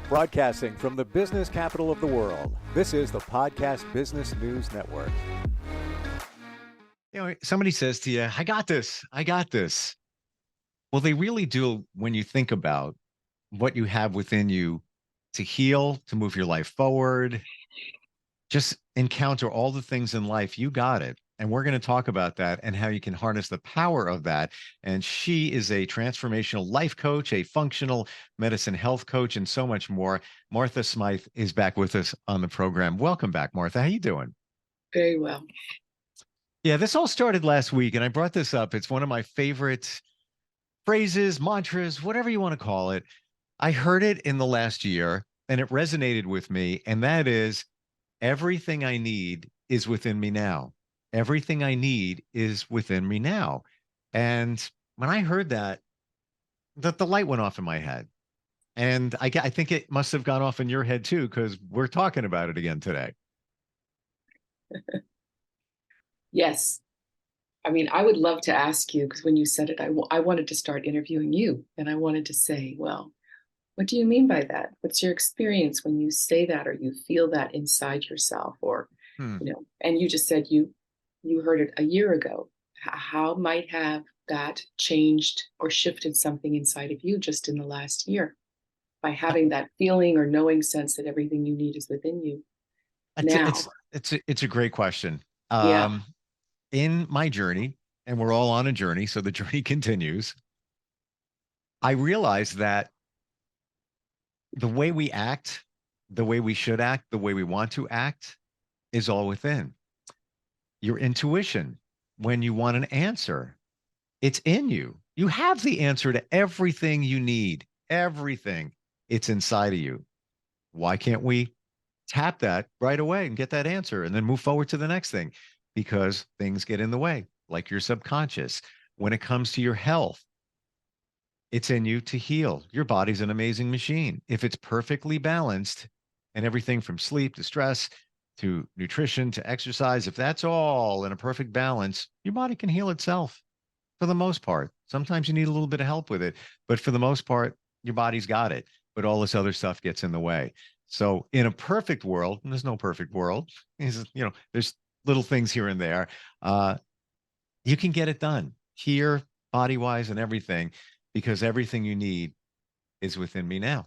Broadcasting from the business capital of the world, this is the Podcast Business News Network. Somebody says to you, I got this. I got this. Well, they really do when you think about what you have within you to heal, to move your life forward, just encounter all the things in life. You got it. And we're going to talk about that and how you can harness the power of that. And she is a transformational life coach, a functional medicine health coach, and so much more. Martha Smythe is back with us on the program. Welcome back, Martha. How you doing? Very well. Yeah, this all started last week, and I brought this up. It's one of my favorite phrases, mantras, whatever you want to call it. I heard it in the last year, and it resonated with me, and that is, everything I need is within me now. Everything I need is within me now. And when I heard that, the light went off in my head. And I think it must have gone off in your head too, because we're talking about it again today. Yes. I mean, I would love to ask you, because when you said it, I wanted to start interviewing you. And I wanted to say, well, what do you mean by that? What's your experience when you say that or you feel that inside yourself? Or, and you just said you heard it a year ago. How might have that changed or shifted something inside of you just in the last year by having that feeling or knowing sense that everything you need is within you now? It's a great question. Yeah. In my journey, and we're all on a journey, so the journey continues, I realized that the way we act, the way we should act, the way we want to act is all within. Your intuition, when you want an answer, it's in you. You have the answer to everything you need, everything. It's inside of you. Why can't we tap that right away and get that answer and then move forward to the next thing? Because things get in the way, like your subconscious. When it comes to your health, it's in you to heal. Your body's an amazing machine. If it's perfectly balanced and everything from sleep to stress to nutrition to exercise, if that's all in a perfect balance, your body can heal itself for the most part. Sometimes you need a little bit of help with it, but for the most part, your body's got it. But all this other stuff gets in the way. So in a perfect world, and there's no perfect world, there's little things here and there, you can get it done here, body-wise and everything, because everything you need is within me now.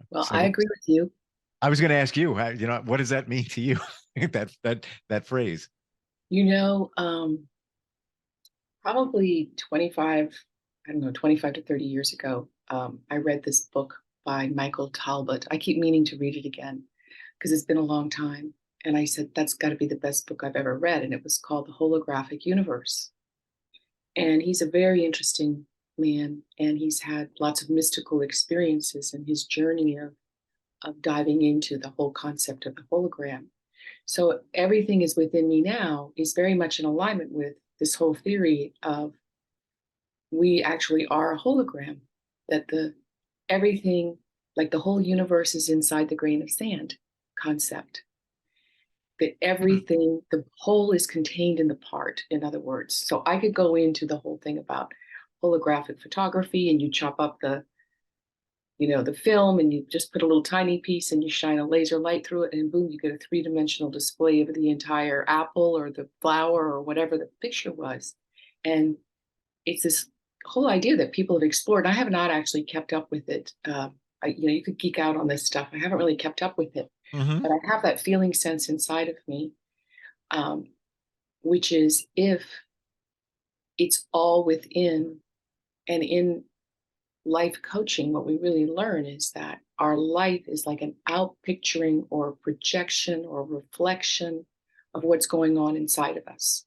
Well, I agree with you. I was going to ask you, what does that mean to you? that phrase. Probably 25 to 30 years ago, I read this book by Michael Talbot. I keep meaning to read it again because it's been a long time. And I said, that's got to be the best book I've ever read. And it was called The Holographic Universe. And he's a very interesting man. And he's had lots of mystical experiences in his journey of diving into the whole concept of the hologram. So everything is within me now is very much in alignment with this whole theory of we actually are a hologram, that everything, like the whole universe is inside the grain of sand concept, that everything, the whole is contained in the part, in other words. So I could go into the whole thing about holographic photography, and you chop up the film, and you just put a little tiny piece and you shine a laser light through it, and boom, you get a three-dimensional display of the entire apple or the flower or whatever the picture was. And it's this whole idea that people have explored. I have not actually kept up with it. You could geek out on this stuff. I haven't really kept up with it, but I have that feeling sense inside of me, which is if it's all within. And in life coaching, what we really learn is that our life is like an outpicturing or projection or reflection of what's going on inside of us.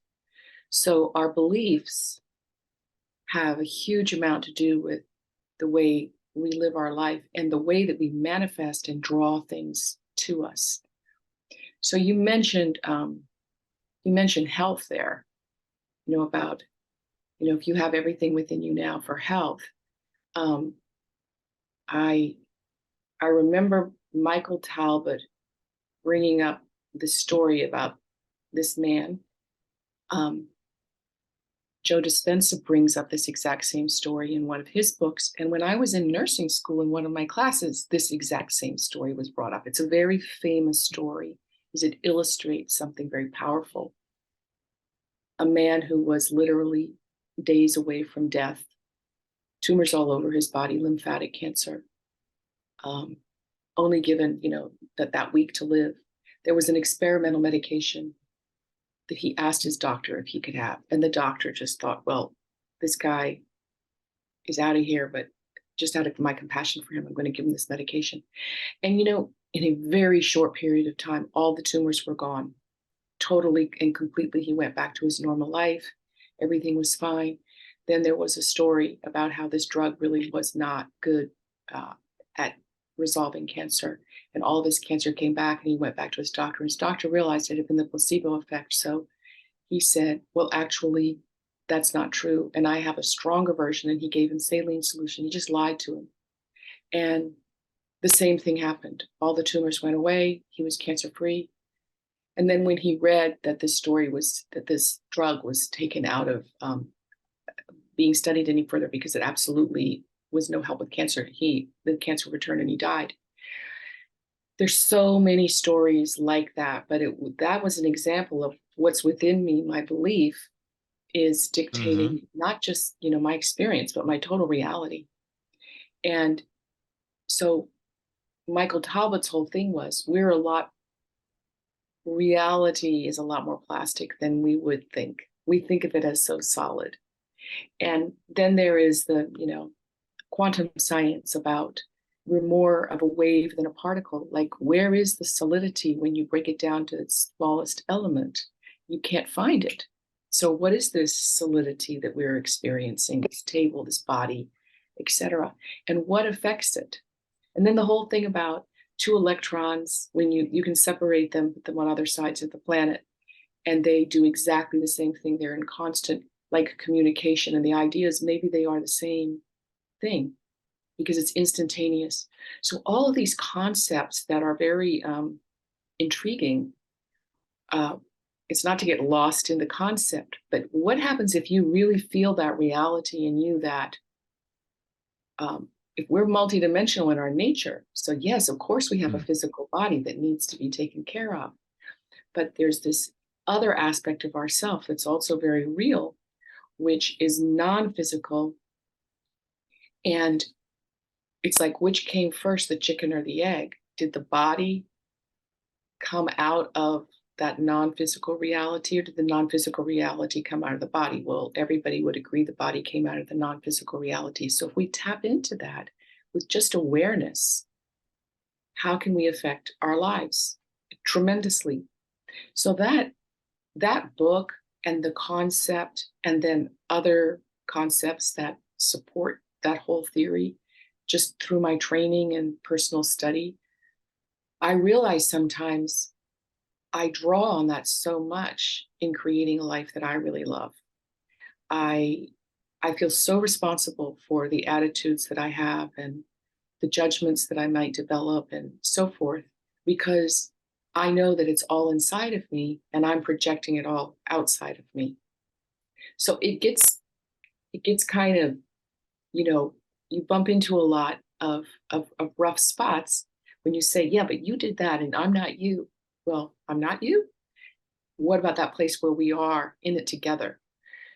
So our beliefs have a huge amount to do with the way we live our life and the way that we manifest and draw things to us. So you mentioned health there, about, if you have everything within you now for health. I remember Michael Talbot bringing up the story about this man Joe Dispenza brings up this exact same story in one of his books. And when I was in nursing school in one of my classes, this exact same story was brought up. It's a very famous story because it illustrates something very powerful. A man who was literally days away from death, tumors all over his body, lymphatic cancer, only given, that week to live. There was an experimental medication that he asked his doctor if he could have. And the doctor just thought, well, this guy is out of here, but just out of my compassion for him, I'm going to give him this medication. And, in a very short period of time, all the tumors were gone. Totally and completely, he went back to his normal life. Everything was fine. Then there was a story about how this drug really was not good at resolving cancer. And all this cancer came back, and he went back to his doctor. His doctor realized it had been the placebo effect. So he said, well, actually, that's not true. And I have a stronger version. And he gave him saline solution. He just lied to him. And the same thing happened. All the tumors went away. He was cancer free. And then when he read that this drug was taken out of being studied any further because it absolutely was no help with cancer, the cancer returned and he died. There's so many stories like that, but that was an example of what's within me. My belief is dictating not just, my experience, but my total reality. And so Michael Talbot's whole thing was reality is a lot more plastic than we would think. We think of it as so solid. And then there is the, quantum science about we're more of a wave than a particle. Like, where is the solidity when you break it down to its smallest element? You can't find it. So what is this solidity that we're experiencing, this table, this body, etc.? And what affects it? And then the whole thing about two electrons, when you can separate them, put them on other sides of the planet, and they do exactly the same thing. They're in constant communication. And the idea is maybe they are the same thing because it's instantaneous. So all of these concepts that are very intriguing, it's not to get lost in the concept, but what happens if you really feel that reality in you, that if we're multidimensional in our nature, so yes, of course we have a physical body that needs to be taken care of, but there's this other aspect of ourself that's also very real, which is non-physical. And it's like, which came first, the chicken or the egg? Did the body come out of that non-physical reality, or did the non-physical reality come out of the body? Well, everybody would agree the body came out of the non-physical reality. So if we tap into that with just awareness, how can we affect our lives? Tremendously. So that book and the concept, and then other concepts that support that whole theory, just through my training and personal study, I realize sometimes I draw on that so much in creating a life that I really love. I feel so responsible for the attitudes that I have and the judgments that I might develop and so forth, because I know that it's all inside of me and I'm projecting it all outside of me. So it gets kind of, you bump into a lot of rough spots when you say, yeah, but you did that and I'm not you. Well, I'm not you. What about that place where we are in it together?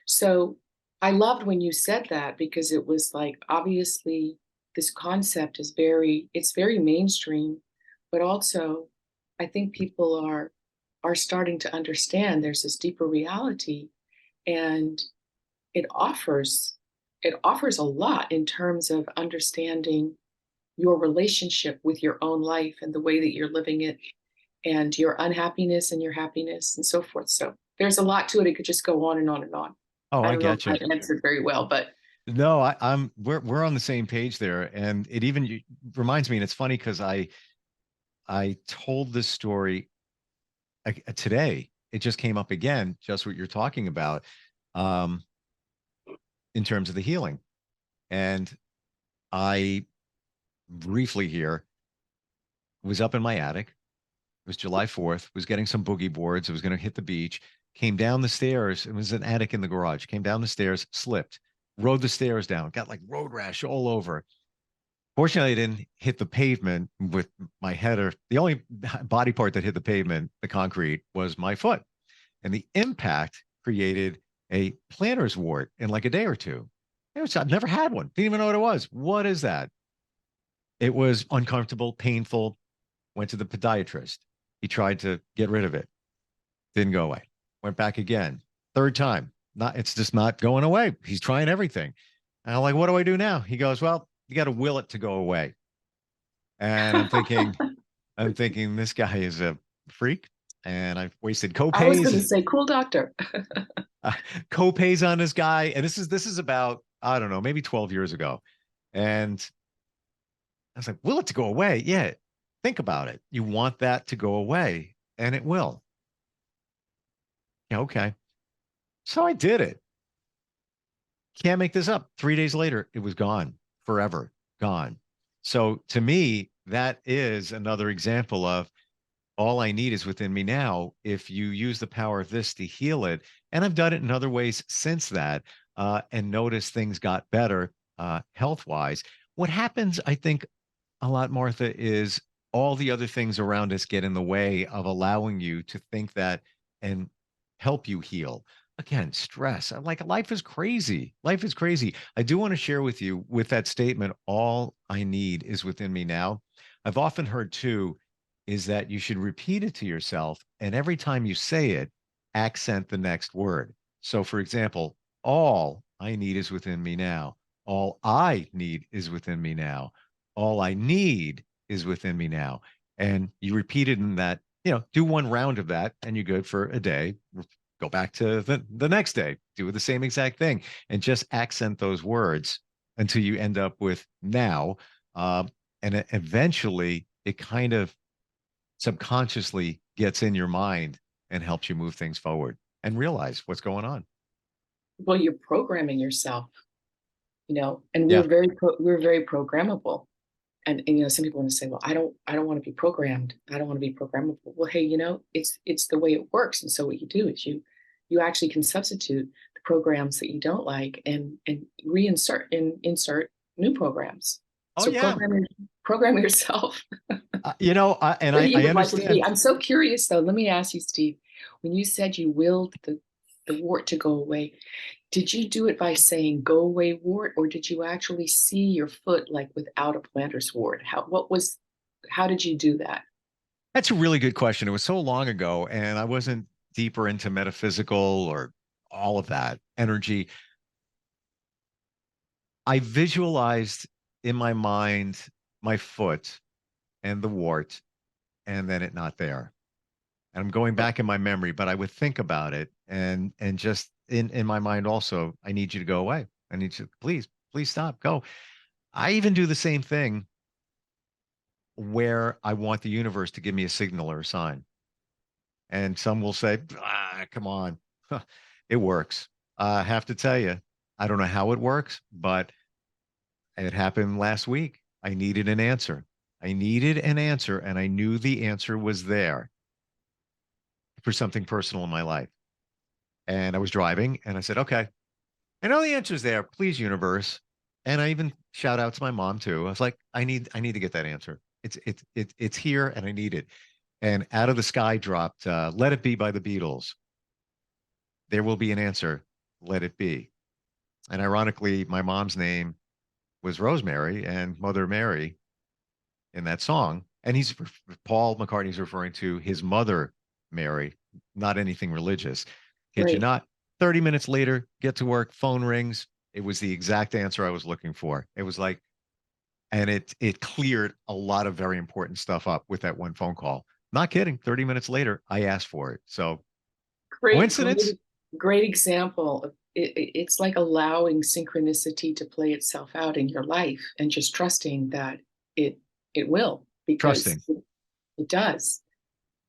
So I loved when you said that, because it was like, obviously this concept is very mainstream, but also I think people are starting to understand there's this deeper reality, and it offers a lot in terms of understanding your relationship with your own life and the way that you're living it, and your unhappiness and your happiness and so forth. So there's a lot to it. It could just go on and on and on. Oh, I I don't know get if you. I answered very well, but No, we're on the same page there, and it even reminds me, and it's funny because I told this story today. It just came up again, just what you're talking about, um, in terms of the healing, and I briefly here was up in my attic. It was July 4th. Was getting some boogie boards. I was going to hit the beach, came down the stairs. It was an attic in the garage. Came down the stairs, slipped, rode the stairs down, got like road rash all over. Fortunately, I didn't hit the pavement with my head, or the only body part that hit the pavement, the concrete, was my foot. And the impact created a plantar's wart in like a day or two. I've never had one. Didn't even know what it was. What is that? It was uncomfortable, painful. Went to the podiatrist. He tried to get rid of it. Didn't go away. Went back again. Third time. It's just not going away. He's trying everything. And I'm like, what do I do now? He goes, well, you got to will it to go away. And I'm thinking this guy is a freak, and I've wasted I was going to copays, say, cool doctor. copays on this guy. And this is about, I don't know, maybe 12 years ago. And I was like, will it to go away? Yeah. Think about it. You want that to go away, and it will. Yeah, okay. So I did it. Can't make this up. 3 days later, it was gone, forever gone. So to me, that is another example of all I need is within me now. If you use the power of this to heal it, and I've done it in other ways since that, and noticed things got better health wise. What happens, I think, a lot, Martha, is all the other things around us get in the way of allowing you to think that and help you heal. Again, stress. Like, life is crazy. Life is crazy. I do want to share with you with that statement, all I need is within me now. I've often heard too, is that you should repeat it to yourself. And every time you say it, accent the next word. So, for example, all I need is within me now. All I need is within me now. All I need is within me now. And you repeat it in that, do one round of that, and you're good for a day. Go back to the next day, do the same exact thing, and just accent those words until you end up with now. And eventually it kind of subconsciously gets in your mind and helps you move things forward and realize what's going on. Well, you're programming yourself, and Yeah. we're very programmable. And some people want to say, well, I don't want to be programmed. I don't want to be programmable. Well, hey, it's the way it works. And so what you do is you actually can substitute the programs that you don't like and reinsert and insert new programs. Oh So yeah. program yourself. And Where you I would like to be. understand. I'm so curious though. Let me ask you, Steve, when you said you willed the wart to go away, did you do it by saying "go away, wart," or did you actually see your foot like without a plantar's wart? How did you do that? That's a really good question. It was so long ago, and I wasn't deeper into metaphysical or all of that energy. I visualized in my mind my foot and the wart, and then it not there. And I'm going back in my memory, but I would think about it, and just in my mind also, I need you to go away. I need you, please stop, go. I even do the same thing where I want the universe to give me a signal or a sign. And some will say, come on. It works. I have to tell you, I don't know how it works, but it happened last week. I needed an answer. I needed an answer, and I knew the answer was there for something personal in my life. And I was driving, and I said, okay, I know the answer's there. Please, universe. And I even shout out to my mom too. I was like, I need to get that answer. It's here, and I need it. And out of the sky dropped "Let It Be" by the Beatles. There will be an answer. Let it be. And ironically, my mom's name was Rosemary, and Mother Mary in that song. And Paul McCartney's referring to his mother, Mary, not anything religious. Kid you Great. not. 30 minutes later, get to work, phone rings. It was the exact answer I was looking for. It was like, and it cleared a lot of very important stuff up with that one phone call. Not kidding. 30 minutes later, I asked for it. So Great, coincidence? great example of it's like allowing synchronicity to play itself out in your life and just trusting that it it will because Trusting. it does.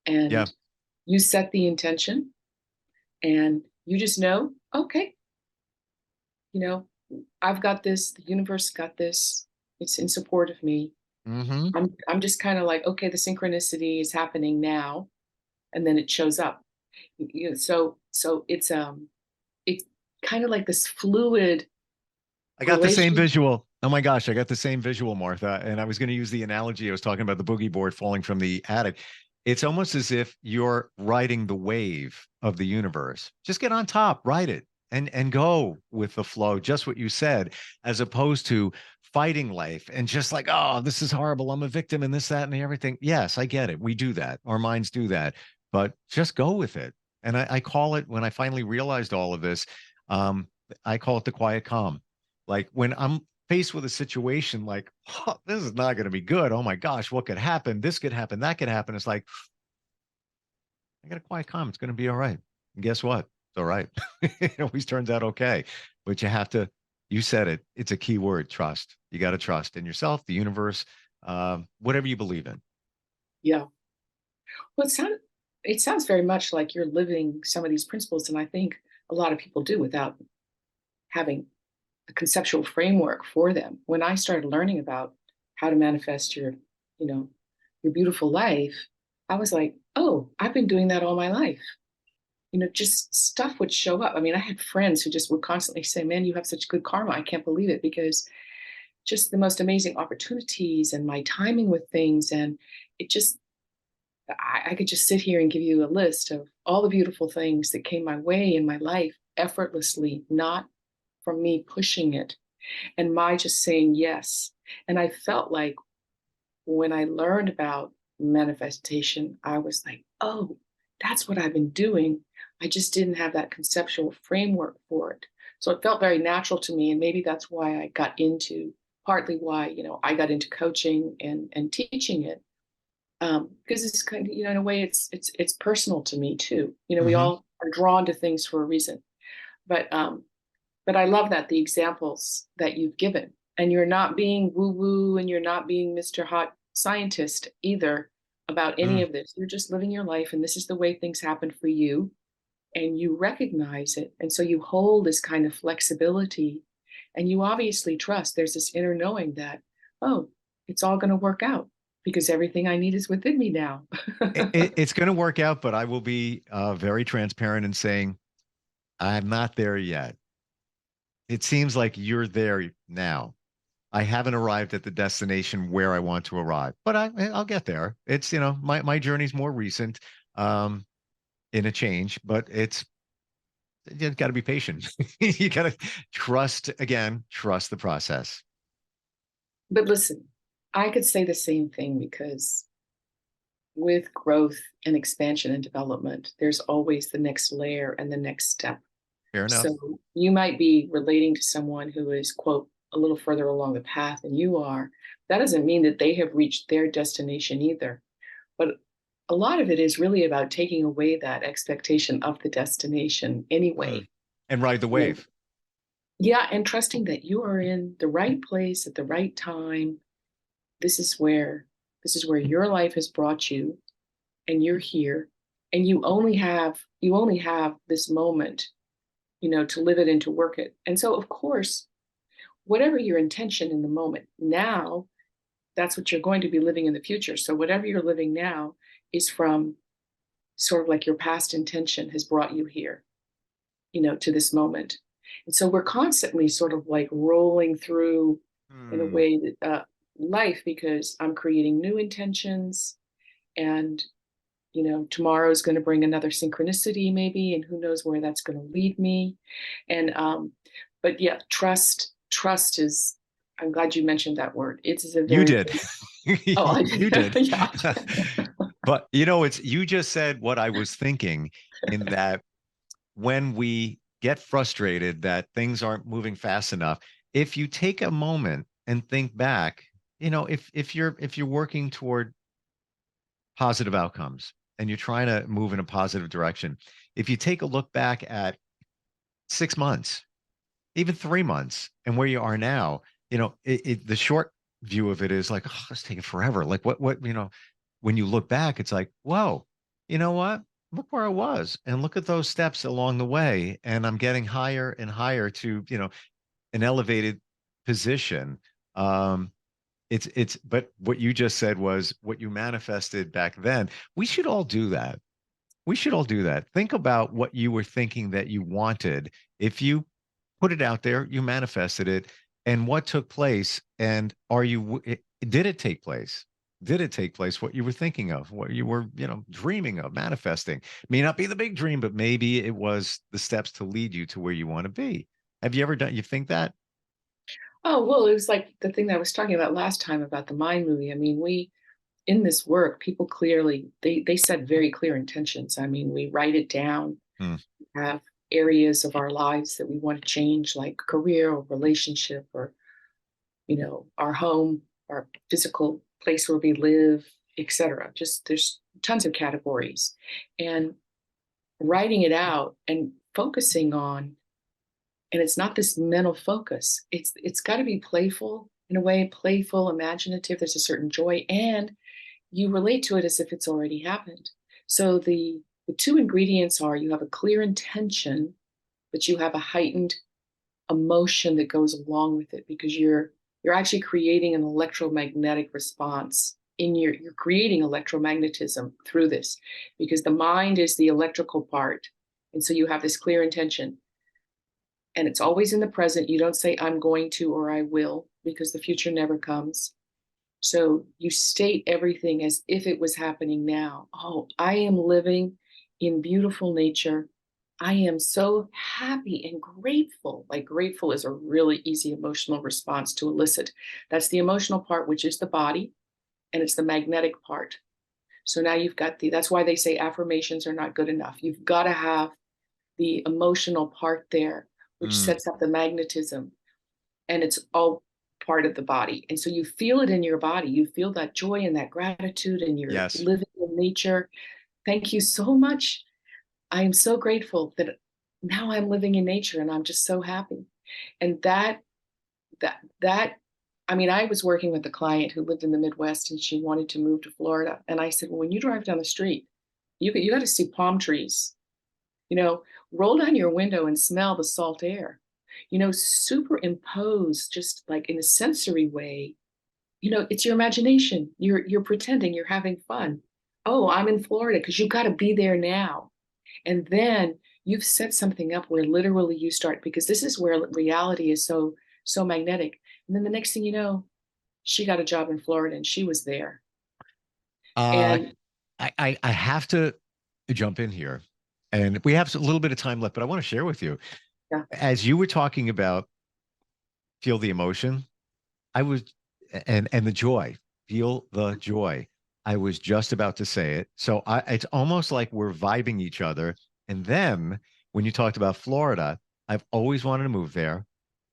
Yeah. And you set the intention and you just know, okay, you know, I've got this, the universe got this, it's in support of me. Mm-hmm. I'm just kind of like, okay, the synchronicity is happening now, and then it shows up. So So it's kind of like this fluid I got the same relation. visual. Oh my gosh, I got the same visual, Martha. And I was going to use the analogy. I was talking about the boogie board falling from the attic. It's almost as if you're riding the wave of the universe. Just get on top, ride it, and go with the flow, just what you said, as opposed to fighting life and just like, oh, this is horrible. I'm a victim and this, that, and everything. Yes, I get it. We do that. Our minds do that, but just go with it. And I call it, when I finally realized all of this, um, I call it the quiet calm. Like when I'm faced with a situation like, oh, this is not going to be good. Oh my gosh, what could happen? This could happen. That could happen. It's like, I got a quiet calm. It's going to be all right. And guess what? It's all right. It always turns out okay. But you have to, you said it, it's a key word, trust. You got to trust in yourself, the universe, whatever you believe in. Yeah. Well, it sounds very much like you're living some of these principles, and I think a lot of people do without having a conceptual framework for them. When I started learning about how to manifest you know, your beautiful life, I was like, oh, I've been doing that all my life. Just stuff would show up. I mean, I had friends who just would constantly say, man, you have such good karma. I can't believe it, because just the most amazing opportunities and my timing with things. And it just, I could just sit here and give you a list of all the beautiful things that came my way in my life effortlessly, not from me pushing it and my just saying yes. And I felt like when I learned about manifestation, I was like, oh, that's what I've been doing. I just didn't have that conceptual framework for it. So it felt very natural to me. And maybe that's why I got into, partly why, I got into coaching and teaching it. Because it's kind of, in a way, it's personal to me too. We Hmm. all are drawn to things for a reason. But I love that the examples that you've given, and you're not being woo woo and you're not being Mr. Hot Scientist either about any Mm. of this. You're just living your life, and this is the way things happen for you, and you recognize it. And so you hold this kind of flexibility, and you obviously trust. There's this inner knowing that, oh, it's all going to work out because everything I need is within me now. It's going to work out, but I will be very transparent in saying I'm not there yet. It seems like you're there now. I haven't arrived at the destination where I want to arrive, but I'll get there. It's, my journey's more recent, um, in a change, but you got to be patient. You got to trust the process. But listen, I could say the same thing, because with growth and expansion and development, there's always the next layer and the next step. Fair enough. So you might be relating to someone who is, quote, a little further along the path than you are. That doesn't mean that they have reached their destination either. But a lot of it is really about taking away that expectation of the destination Mm. anyway. And ride the You know, wave. yeah, and trusting that you are in the right place at the right time. This is where your life has brought you, and you're here, and you only have this moment, to live it and to work it. And so, of course, whatever your intention in the moment now, that's what you're going to be living in the future. So whatever you're living now is from sort of like your past intention has brought you here, to this moment. And so we're constantly sort of like rolling through, in a Hmm. way, that life, because I'm creating new intentions, and tomorrow is going to bring another synchronicity maybe, and who knows where that's going to lead me. And but yeah, trust is, I'm glad you mentioned that word. It is a You very did. big. Oh, I You did. yeah. But you just said what I was thinking, in that when we get frustrated that things aren't moving fast enough, if you take a moment and think back, if you're working toward positive outcomes and you're trying to move in a positive direction, if you take a look back at 6 months, even 3 months, and where you are now, the short view of it is like, oh, it's taking forever. Like what, when you look back, it's like, whoa, you know what? Look where I was, and look at those steps along the way, and I'm getting higher and higher to, an elevated position. Um, but what you just said was what you manifested back then. We should all do that. We should all do that. Think about what you were thinking that you wanted. If you put it out there, you manifested it, and what took place, and did it take place? Did it take place what you were thinking of, what you were, dreaming of, manifesting? May not be the big dream, but maybe it was the steps to lead you to where you want to be. Have you ever done, you think that? Oh, well, it was like the thing that I was talking about last time about the mind movie. I mean, we in this work, people clearly they set very clear intentions. I mean, we write it down, Hmm. have areas of our lives that we want to change, like career or relationship or, our home, our physical place where we live, etc. Just there's tons of categories. And writing it out and focusing on, and it's not this mental focus. It's got to be playful in a way, playful, imaginative. There's a certain joy, and you relate to it as if it's already happened. So the two ingredients are you have a clear intention, but you have a heightened emotion that goes along with it because you're actually creating an electromagnetic response you're creating electromagnetism through this because the mind is the electrical part. And so you have this clear intention and it's always in the present. You don't say I'm going to or I will because the future never comes. So you state everything as if it was happening now. Oh, I am living in beautiful nature. I am so happy and grateful. Like, grateful is a really easy emotional response to elicit. That's the emotional part, which is the body, and it's the magnetic part. So now you've got that's why they say affirmations are not good enough. You've got to have the emotional part there, which Mm, sets up the magnetism, and it's all part of the body. And so you feel it in your body. You feel that joy and that gratitude, and you're yes. living in nature. Thank you so much. I am so grateful that now I'm living in nature and I'm just so happy. And that, I mean, I was working with a client who lived in the Midwest and she wanted to move to Florida. And I said, well, when you drive down the street, you got to see palm trees, you know, roll down your window and smell the salt air, superimpose just like in a sensory way. It's your imagination. You're pretending you're having fun. Oh, I'm in Florida because you got to be there now. And then you've set something up where literally you start because this is where reality is so magnetic. And then the next thing you know, she got a job in Florida and she was there. Uh, And I have to jump in here, and we have a little bit of time left, but I want to share with you. yeah, As you were talking about feel the emotion, I was, and the joy, feel the joy. I was just about to say it. So it's almost like we're vibing each other. And then when you talked about Florida, I've always wanted to move there.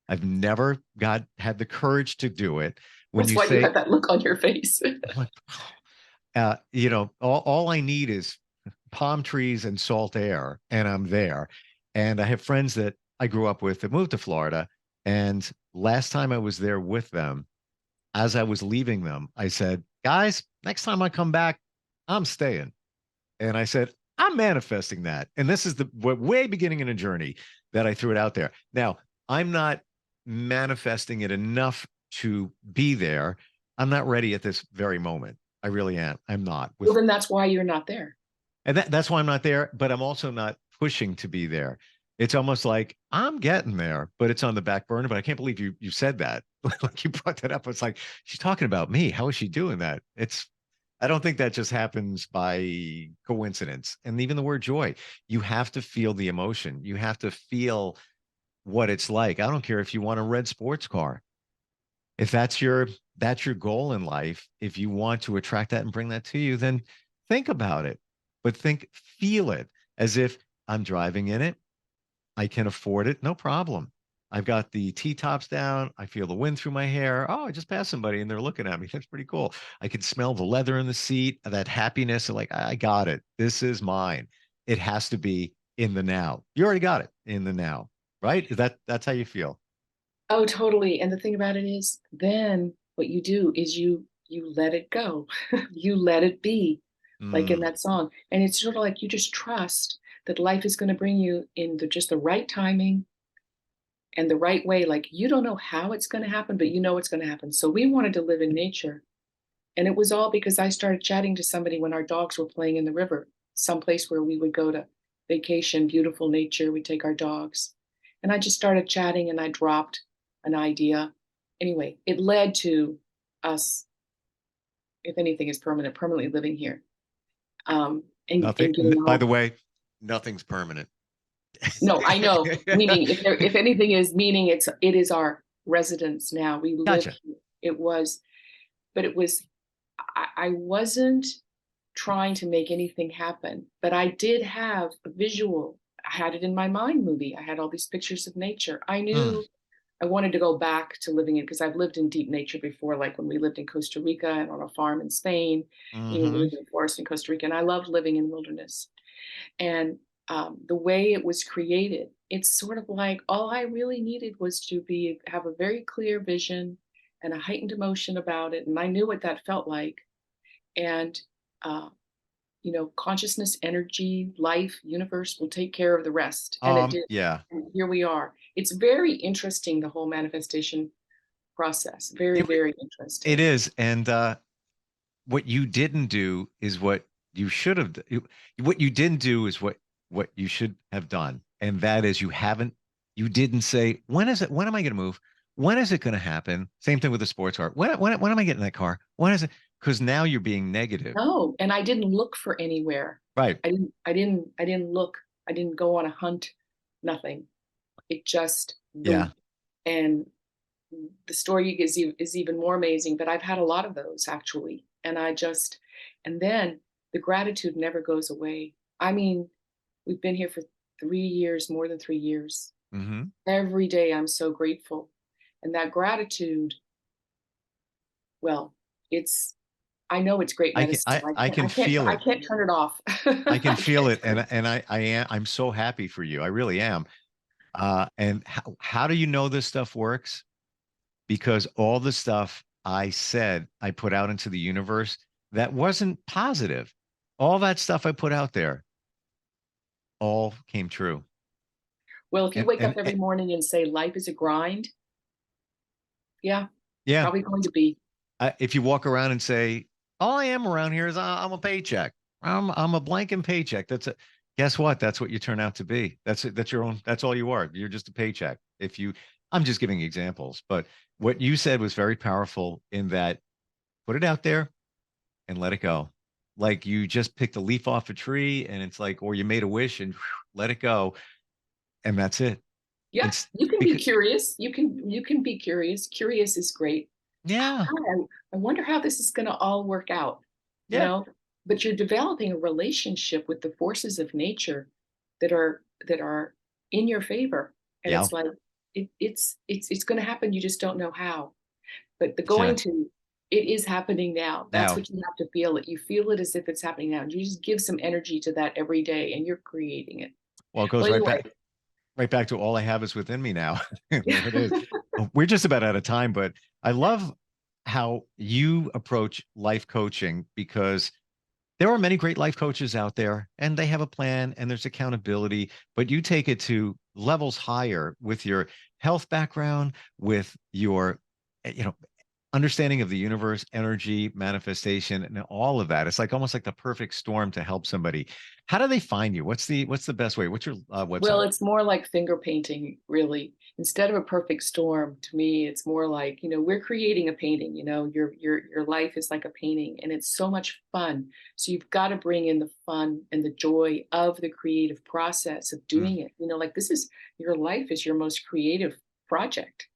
I've never had the courage to do it. When that's you why you say, have that look on your face. I'm like, all I need is palm trees and salt air, and I'm there. And I have friends that I grew up with that moved to Florida. And last time I was there with them, as I was leaving them, I said, guys, next time I come back, I'm staying. And I said, I'm manifesting that. And this is the way beginning in a journey that I threw it out there. Now, I'm not manifesting it enough to be there. I'm not ready at this very moment. I really am. I'm not Well, with, then that's why you're not there. and that's why I'm not there, but I'm also not pushing to be there. It's almost like I'm getting there, but it's on the back burner. But I can't believe you said that. Like you brought that up. It's like she's talking about me. How is she doing that? I don't think that just happens by coincidence. And even the word joy, you have to feel the emotion. You have to feel what it's like. I don't care if you want a red sports car. If that's your goal in life, if you want to attract that and bring that to you, then think about it. But feel it as if I'm driving in it. I can afford it, no problem. I've got the T-tops down. I feel the wind through my hair. Oh, I just passed somebody and they're looking at me. That's pretty cool. I can smell the leather in the seat, that happiness. Like, I got it. This is mine. It has to be in the now. You already got it in the now, right? That's how you feel. Oh, totally. And the thing about it is, then what you do is you let it go. You let it be, like in Mm, that song. And it's sort of like you just trust that life is going to bring you in just the right timing and the right way. Like you don't know how it's going to happen, but you know it's going to happen. So we wanted to live in nature. And it was all because I started chatting to somebody when our dogs were playing in the river. someplace where we would go to vacation, beautiful nature. We take our dogs. And I just started chatting and I dropped an idea. Anyway, it led to us, if anything is permanent, permanently living here. Nothing. And getting By all, the way, nothing's permanent. no, I know, meaning if anything is meaning it is our residence now. We live Gotcha. here. It was, but it was, I wasn't trying to make anything happen, but I did have a visual. I had it in my mind movie. I had all these pictures of nature. I Mm, knew I wanted to go back to living in, because I've lived in deep nature before, like when we lived in Costa Rica and on a farm in Spain. We hmm lived in a forest in Costa Rica, and I loved living in wilderness. And the way it was created, it's sort of like all I really needed was to have a very clear vision and a heightened emotion about it, and I knew what that felt like. And uh, consciousness, energy, life, universe will take care of the rest. And it did. yeah. And here we are. It's very interesting, the whole manifestation process. Very, very It interesting. is. And what you didn't do is what you should have. What you didn't do is what you should have done. And that is you didn't say, when is it? When am I going to move? When is it going to happen? Same thing with the sports car. When am I getting that car? When is it? Because now you're being negative. No, and I didn't look for anywhere. Right. I didn't look. I didn't go on a hunt. Nothing. It just Yeah. boom. And the story is even more amazing, but I've had a lot of those actually. And then the gratitude never goes away. I mean, we've been here for 3 years, more than 3 years. hmm Every day I'm so grateful. And that gratitude, well, it's, I know it's great medicine. I can feel I it. can't turn it off. I can I feel can't it. turn it. I'm so happy for you. I really am. And how do you know this stuff works? Because all the stuff I said I put out into the universe that wasn't positive, all that stuff I put out there all came true. Well, if you wake up And every morning and say life is a grind, yeah, yeah, probably going to be. if you walk around and say, all I am around here is I'm a paycheck. I'm a blanking paycheck. Guess what? That's what you turn out to be. That's it. That's your own. That's all you are. You're just a paycheck. I'm just giving examples, but what you said was very powerful in that put it out there and let it go. Like you just picked a leaf off a tree and it's like, or you made a wish and let it go. And that's it. Yeah, It's you can be because, curious. You can be curious. Curious is great. yeah, I wonder how this is going to all work out, you yeah, know? But you're developing a relationship with the forces of nature that are in your favor. And yeah, it's like it's going to happen. You just don't know how. But the that's going it. to it is happening now. That's Now, what you have to feel it. You feel it as if it's happening now. And you just give some energy to that every day and you're creating it. well, it Well, goes anyway, right back to all I have is within me now. There it is. We're just about out of time, but I love how you approach life coaching because there are many great life coaches out there and they have a plan and there's accountability, but you take it to levels higher with your health background, with your, understanding of the universe, energy, manifestation, and all of that. It's like almost like the perfect storm to help somebody. How do they find you? What's the best way? What's your well, website? it's more like finger painting, really. Instead of a perfect storm, to me, it's more like, we're creating a painting, your life is like a painting and it's so much fun. So you've got to bring in the fun and the joy of the creative process of Mm, doing it. Like this is your life is your most creative project,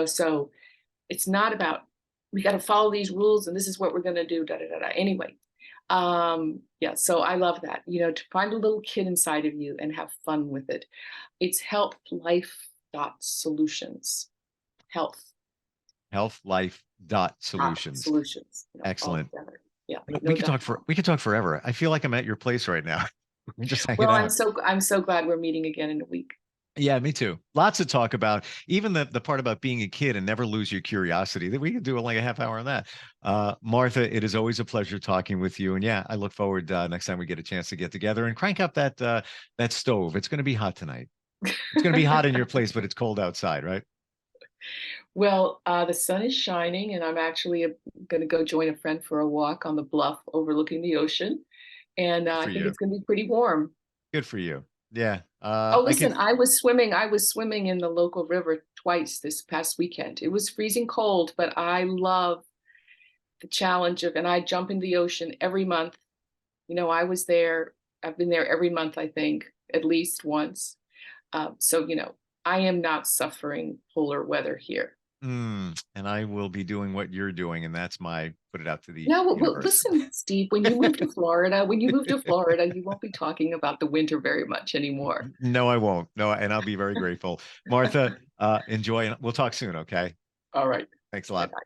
so it's not about we got to follow these rules and this is what we're going to do, da da da da. Anyway, yeah, so I love that, to find a little kid inside of you and have fun with it. It's health life dot solutions. Health Health Life dot dot solutions. solutions, all Excellent. together. Yeah, We no could dot talk for com. we could talk forever. I feel like I'm at your place right now. We're just hanging Well, out. I'm so glad we're meeting again in a week. Yeah, me too. Lots to talk about. Even the part about being a kid and never lose your curiosity. That we could do like a half hour on that. Martha, it is always a pleasure talking with you. And yeah, I look forward next time we get a chance to get together and crank up that stove. It's going to be hot tonight. It's going to be hot in your place, but it's cold outside, right? Well, the sun is shining, and I'm actually going to go join a friend for a walk on the bluff overlooking the ocean. And I for think you. it's going to be pretty warm. Good for you. Yeah. Oh, listen, I was swimming in the local river twice this past weekend. It was freezing cold, but I love the challenge of, and I jump in the ocean every month. I've been there every month, I think, at least once. So, I am not suffering polar weather here. And I will be doing what you're doing, and that's my put it out to the No, well, universe. listen, Steve, when you move to Florida, you won't be talking about the winter very much anymore. No, I won't. No, and I'll be very grateful. Martha, enjoy, and we'll talk soon, okay? All right. Thanks a lot. Bye-bye.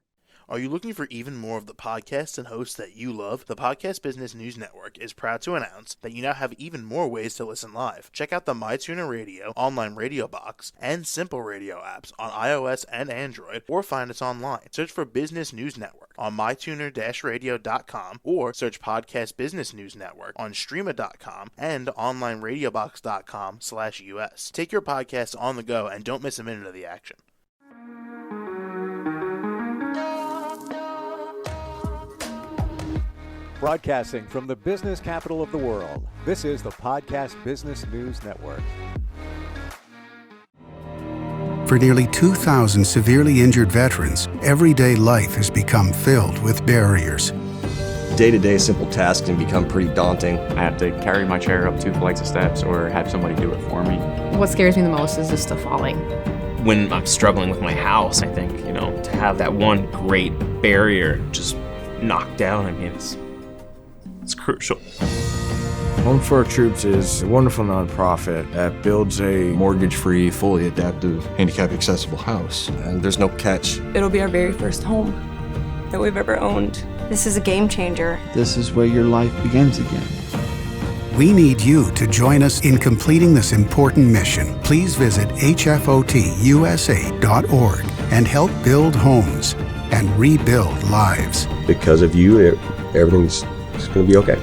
Are you looking for even more of the podcasts and hosts that you love? The Podcast Business News Network is proud to announce that you now have even more ways to listen live. Check out the MyTuner Radio, online radio box, and Simple Radio apps on iOS and Android, or find us online. Search for Business News Network on mytuner-radio.com, or search Podcast Business News Network on streama.com and onlineradiobox.com/US. Take your podcast on the go and don't miss a minute of the action. Broadcasting from the business capital of the world, this is the Podcast Business News Network. For nearly 2,000 severely injured veterans, everyday life has become filled with barriers. Day-to-day simple tasks can become pretty daunting. I have to carry my chair up 2 flights of steps or have somebody do it for me. What scares me the most is just the falling. When I'm struggling with my house, I think, to have that one great barrier just knocked down, it's crucial. Home for Our Troops is a wonderful nonprofit that builds a Mortgage-free, fully adaptive, handicap-accessible house. And there's no catch. It'll be our very first home that we've ever owned. This is a game changer. This is where your life begins again. We need you to join us in completing this important mission. Please visit hfotusa.org and help build homes and rebuild lives. Because of you, everything's going to be okay.